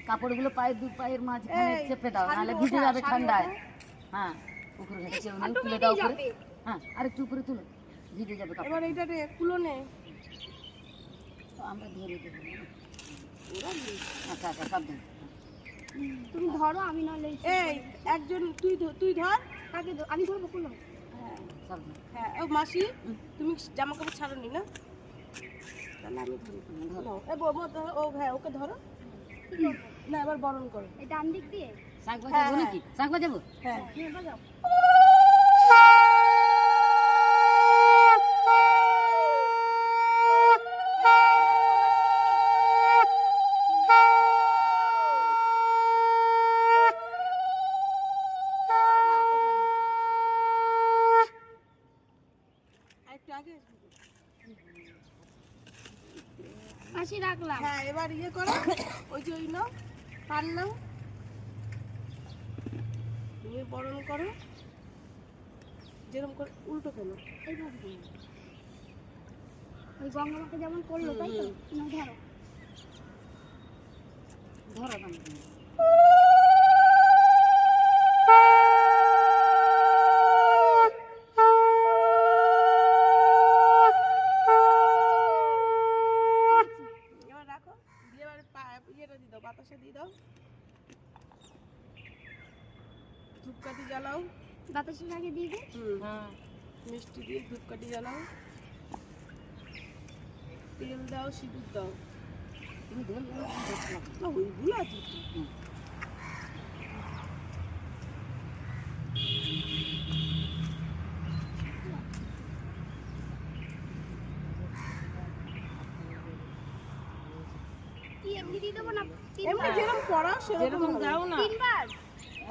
কাপড়গুলো পায়ের মাঝখানে চেপে দাও, নাহলে ভিজে যাবে ঠান্ডায়। হ্যাঁ, পুকুর ঘাটে কেউ নেই, তুলে দাও উপরে। হ্যাঁ, আরেকটু উপরে তুলো, ভিজে যাবে কাপড়। এবার এইটা কুলো নে, আমরা ধরে দেবো। আচ্ছা আচ্ছা, সাবধান। তুমি ধরো, আমি নাহলে এই একজন তুই ধর, আমি ধরবো কুলো। হ্যাঁ সাবধান। হ্যাঁ, ও মাসি তুমি জামা কাপড় ছাড়োনি না, তাহলে আমি ধরো। ও হ্যাঁ, ওকে ধরো না, এবার বরণ করো। এই ডান দিক দিয়ে শাক বাজাবো নাকি? শাক বাজাবো? হ্যাঁ বাজাও। মাসি রাখলাম। হ্যাঁ, এবার ইয়ে করো, ওই যে ওই নাও, পান নাও, নিয়ে বরণ করো, যেরকম করে উল্টো কেন, এইভাবে ওই গঙ্গামাকে যেমন করলো তাই তো। ধরো ধরো না। বাতাসা দিয়ে দাও, ধূপকাঠি জ্বালাও, বাতাসের আগে দিয়ে দে। হ্যাঁ, মিষ্টি দিয়ে ধূপকাঠি জ্বালাও, তেল দাও, সিঁদুর দাও। ওইগুলো আছে এমনি দিয়ে দেবো না, এমনি যেরকম পড়া সেরকম দাও না, তিনবার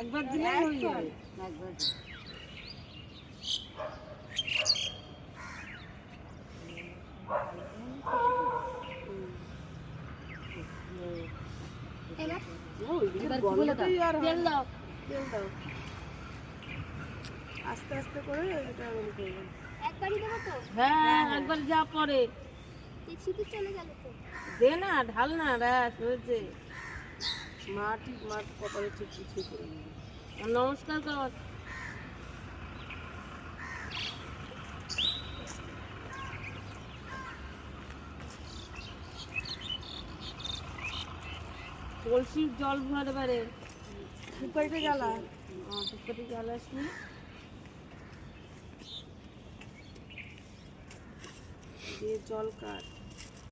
একবার দিলেই হয়ে যাবে। একবার তেল দাও, আস্তে আস্তে করে এটা করবে। একবারই দেবো তো? হ্যাঁ, একবার যা পরে সিঁদুর চলে গেল তো, দে না, ঢাল না, ব্যাস হয়েছে। মাঠ কপালে ঠিক কিছু করে নেবে। নমস্কার কর। কলসির জল ভরে বারে ধূপকাঠিটা জ্বালা, ধূপকাঠি জ্বালাসনি, দিয়ে জল কাট।